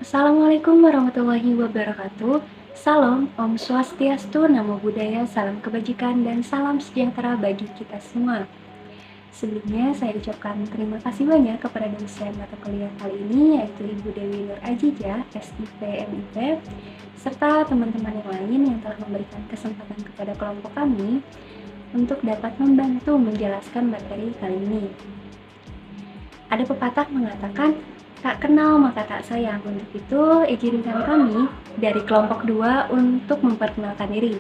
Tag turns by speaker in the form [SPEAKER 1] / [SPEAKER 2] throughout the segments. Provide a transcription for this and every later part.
[SPEAKER 1] Assalamualaikum warahmatullahi wabarakatuh. Salam, Om Swastiastu, Namo Buddhaya, salam kebajikan, dan salam sejahtera bagi kita semua. Sebelumnya, saya ucapkan terima kasih banyak kepada dosen mata kuliah kali ini, yaitu Ibu Dewi Nur Ajijah, SIP MIP, serta teman-teman yang lain yang telah memberikan kesempatan kepada kelompok kami untuk dapat membantu menjelaskan materi kali ini. Ada pepatah mengatakan, tak kenal maka tak sayang. Untuk itu, izinkan kami dari kelompok 2 untuk memperkenalkan diri.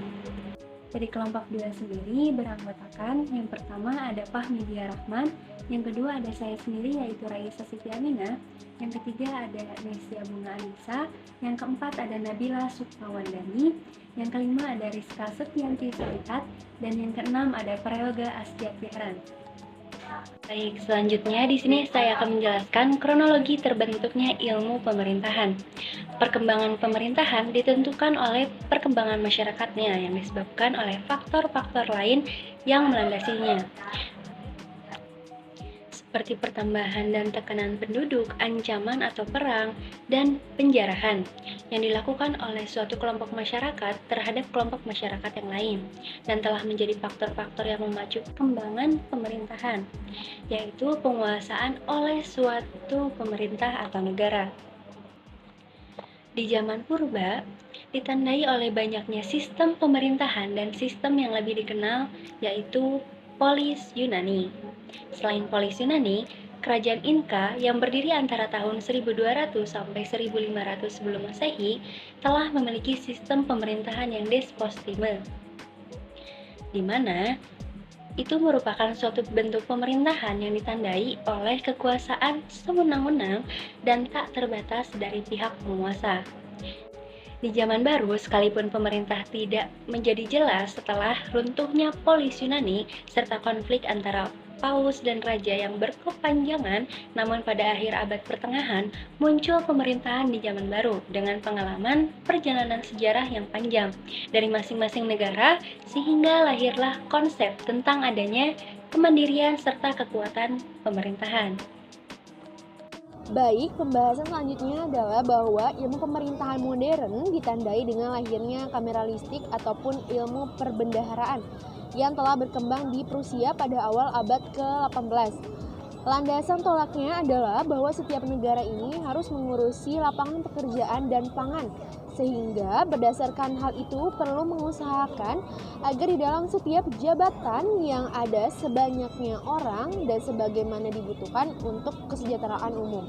[SPEAKER 1] Dari kelompok 2 sendiri beranggotakan, yang pertama ada Fahmi Dia Rahman, yang kedua ada saya sendiri yaitu Raisa Siti Aminah, yang ketiga ada Nesia Bunga Anissa, yang keempat ada Nabila Sukmawandani, yang kelima ada Rizka Setianti Solihat, dan yang keenam ada Prayoga Astiatiaran. Baik, selanjutnya di sini saya akan menjelaskan kronologi terbentuknya ilmu pemerintahan. Perkembangan pemerintahan ditentukan oleh perkembangan masyarakatnya yang disebabkan oleh faktor-faktor lain yang melandasinya, seperti pertambahan dan tekanan penduduk, ancaman atau perang, dan penjarahan yang dilakukan oleh suatu kelompok masyarakat terhadap kelompok masyarakat yang lain, dan telah menjadi faktor-faktor yang memacu perkembangan pemerintahan, yaitu penguasaan oleh suatu pemerintah atau negara. Di zaman purba, ditandai oleh banyaknya sistem pemerintahan dan sistem yang lebih dikenal yaitu Polis Yunani. Selain Polis Yunani, kerajaan Inka yang berdiri antara tahun 1200 sampai 1500 sebelum Masehi telah memiliki sistem pemerintahan yang despotisme, di mana itu merupakan suatu bentuk pemerintahan yang ditandai oleh kekuasaan sewenang-wenang dan tak terbatas dari pihak penguasa. Di zaman baru, sekalipun pemerintah tidak menjadi jelas setelah runtuhnya Polis Yunani serta konflik antara Paus dan Raja yang berkepanjangan, namun pada akhir abad pertengahan muncul pemerintahan di zaman baru dengan pengalaman perjalanan sejarah yang panjang dari masing-masing negara sehingga lahirlah konsep tentang adanya kemandirian serta kekuatan pemerintahan.
[SPEAKER 2] Baik, pembahasan selanjutnya adalah bahwa ilmu pemerintahan modern ditandai dengan lahirnya kameralistik ataupun ilmu perbendaharaan yang telah berkembang di Prusia pada awal abad ke-18. Landasan tolaknya adalah bahwa setiap negara ini harus mengurusi lapangan pekerjaan dan pangan, sehingga berdasarkan hal itu perlu mengusahakan agar di dalam setiap jabatan yang ada sebanyaknya orang dan sebagaimana dibutuhkan untuk kesejahteraan umum.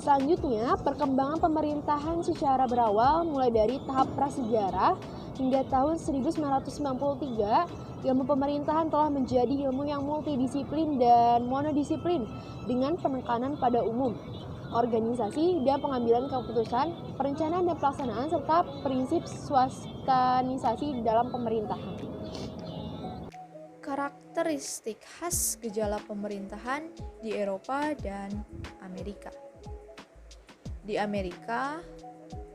[SPEAKER 2] Selanjutnya, perkembangan pemerintahan secara berawal mulai dari tahap prasejarah hingga tahun 1993, ilmu pemerintahan telah menjadi ilmu yang multidisiplin dan monodisiplin dengan penekanan pada umum, organisasi dan pengambilan keputusan, perencanaan dan pelaksanaan, serta prinsip swastanisasi dalam pemerintahan.
[SPEAKER 3] Karakteristik khas gejala pemerintahan di Eropa dan Amerika. Di Amerika,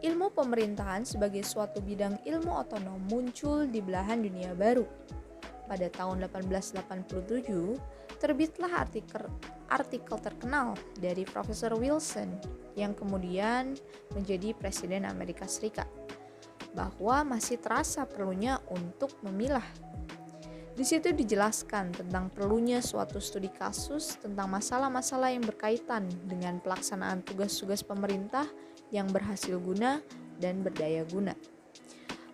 [SPEAKER 3] ilmu pemerintahan sebagai suatu bidang ilmu otonom muncul di belahan dunia baru. Pada tahun 1887, terbitlah artikel terkenal dari Profesor Wilson yang kemudian menjadi Presiden Amerika Serikat, bahwa masih terasa perlunya untuk memilah. Di situ dijelaskan tentang perlunya suatu studi kasus tentang masalah-masalah yang berkaitan dengan pelaksanaan tugas-tugas pemerintah yang berhasil guna dan berdaya guna.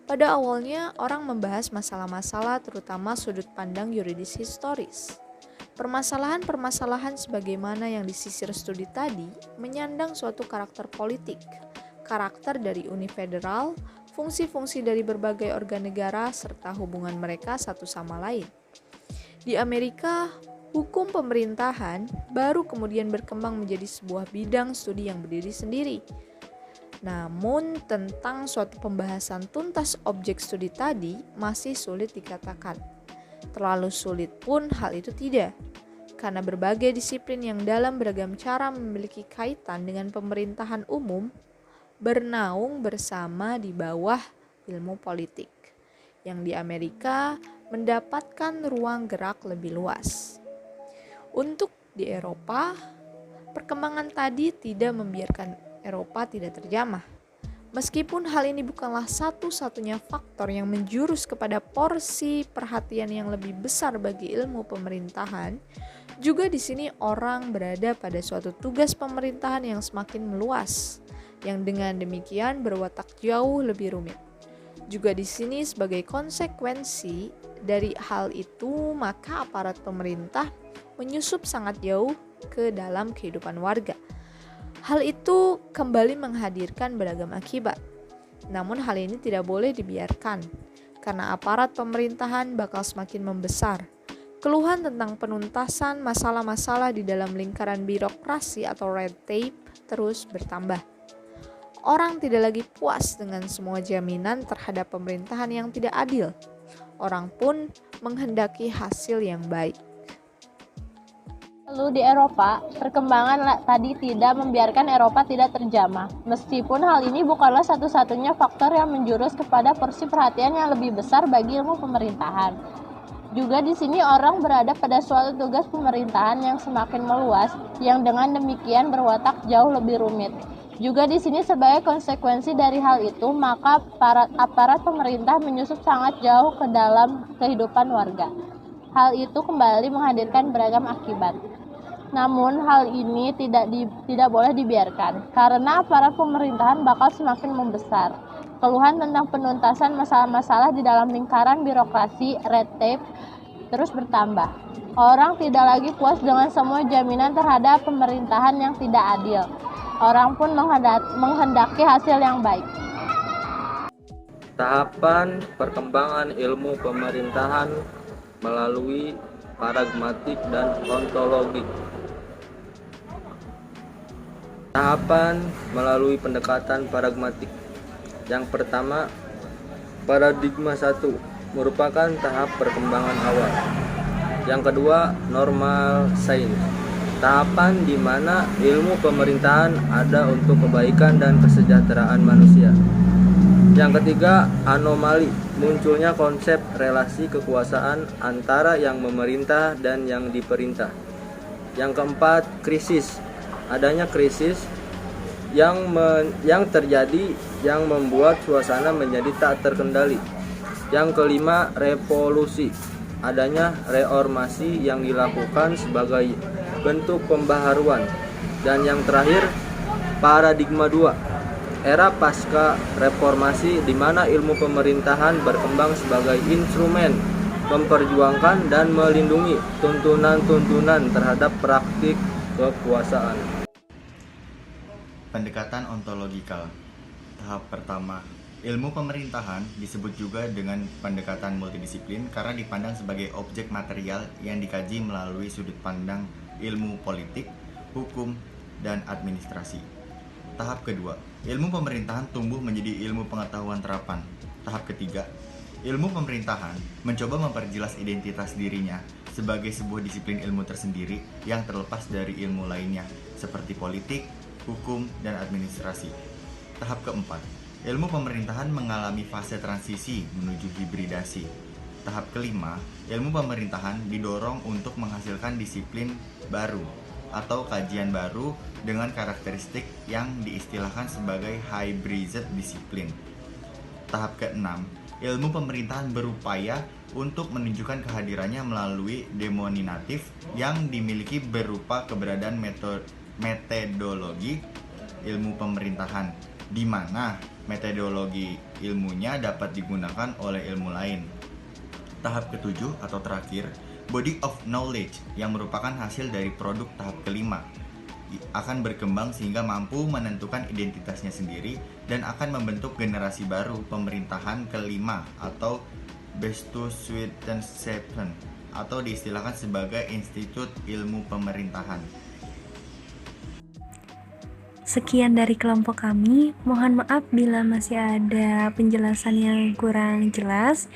[SPEAKER 3] Pada awalnya, orang membahas masalah-masalah terutama sudut pandang yuridis historis. Permasalahan-permasalahan sebagaimana yang disisir studi tadi menyandang suatu karakter politik, karakter dari uni federal, fungsi-fungsi dari berbagai organ negara, serta hubungan mereka satu sama lain. Di Amerika, hukum pemerintahan baru kemudian berkembang menjadi sebuah bidang studi yang berdiri sendiri. Namun, tentang suatu pembahasan tuntas objek studi tadi masih sulit dikatakan. Terlalu sulit pun hal itu tidak, karena berbagai disiplin yang dalam beragam cara memiliki kaitan dengan pemerintahan umum bernaung bersama di bawah ilmu politik, yang di Amerika mendapatkan ruang gerak lebih luas. Untuk di Eropa, perkembangan tadi tidak membiarkan Eropa tidak terjamah. Meskipun hal ini bukanlah satu-satunya faktor yang menjurus kepada porsi perhatian yang lebih besar bagi ilmu pemerintahan, juga di sini orang berada pada suatu tugas pemerintahan yang semakin meluas, yang dengan demikian berwatak jauh lebih rumit. Juga di sini sebagai konsekuensi dari hal itu, maka aparat pemerintah menyusup sangat jauh ke dalam kehidupan warga. Hal itu kembali menghadirkan beragam akibat. Namun hal ini tidak boleh dibiarkan, karena aparat pemerintahan bakal semakin membesar. Keluhan tentang penuntasan masalah-masalah di dalam lingkaran birokrasi atau red tape terus bertambah. Orang tidak lagi puas dengan semua jaminan terhadap pemerintahan yang tidak adil. Orang pun menghendaki hasil yang baik.
[SPEAKER 2] Lalu di Eropa, perkembangan tadi tidak membiarkan Eropa tidak terjamah. Meskipun hal ini bukanlah satu-satunya faktor yang menjurus kepada porsi perhatian yang lebih besar bagi ilmu pemerintahan. Juga di sini orang berada pada suatu tugas pemerintahan yang semakin meluas, yang dengan demikian berwatak jauh lebih rumit. Juga di sini sebagai konsekuensi dari hal itu, maka aparat pemerintah menyusup sangat jauh ke dalam kehidupan warga. Hal itu kembali menghadirkan beragam akibat. Namun hal ini tidak boleh dibiarkan, karena aparat pemerintahan bakal semakin membesar. Keluhan tentang penuntasan masalah-masalah di dalam lingkaran birokrasi red tape terus bertambah. Orang tidak lagi puas dengan semua jaminan terhadap pemerintahan yang tidak adil. Orang pun menghendaki hasil yang baik.
[SPEAKER 4] Tahapan perkembangan ilmu pemerintahan melalui pragmatik dan ontologik. Tahapan melalui pendekatan pragmatik. Yang pertama, paradigma 1 merupakan tahap perkembangan awal. Yang kedua, normal science, tahapan di mana ilmu pemerintahan ada untuk kebaikan dan kesejahteraan manusia. Yang ketiga, anomali, munculnya konsep relasi kekuasaan antara yang memerintah dan yang diperintah. Yang keempat, krisis, adanya krisis yang terjadi yang membuat suasana menjadi tak terkendali. Yang kelima, revolusi, adanya reformasi yang dilakukan sebagai bentuk pembaharuan. Dan yang terakhir, paradigma 2, era pasca reformasi di mana ilmu pemerintahan berkembang sebagai instrumen memperjuangkan dan melindungi tuntunan-tuntunan terhadap praktik kekuasaan.
[SPEAKER 5] Pendekatan ontologikal. Tahap pertama, ilmu pemerintahan disebut juga dengan pendekatan multidisiplin karena dipandang sebagai objek material yang dikaji melalui sudut pandang ilmu politik, hukum, dan administrasi. Tahap kedua, ilmu pemerintahan tumbuh menjadi ilmu pengetahuan terapan. Tahap ketiga, ilmu pemerintahan mencoba memperjelas identitas dirinya sebagai sebuah disiplin ilmu tersendiri yang terlepas dari ilmu lainnya seperti politik, hukum, dan administrasi. Tahap keempat, ilmu pemerintahan mengalami fase transisi menuju hibridasi. Tahap kelima, ilmu pemerintahan didorong untuk menghasilkan disiplin baru atau kajian baru dengan karakteristik yang diistilahkan sebagai hybrid disiplin. Tahap keenam, ilmu pemerintahan berupaya untuk menunjukkan kehadirannya melalui demoninatif yang dimiliki berupa keberadaan metodologi ilmu pemerintahan, di mana metodologi ilmunya dapat digunakan oleh ilmu lain. Tahap ketujuh atau terakhir, body of knowledge yang merupakan hasil dari produk tahap kelima akan berkembang sehingga mampu menentukan identitasnya sendiri dan akan membentuk generasi baru pemerintahan kelima atau Bestuhlswissenschaft atau diistilahkan sebagai Institut Ilmu Pemerintahan.
[SPEAKER 1] Sekian dari kelompok kami. Mohon maaf bila masih ada penjelasan yang kurang jelas.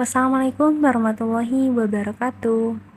[SPEAKER 1] Wassalamualaikum warahmatullahi wabarakatuh.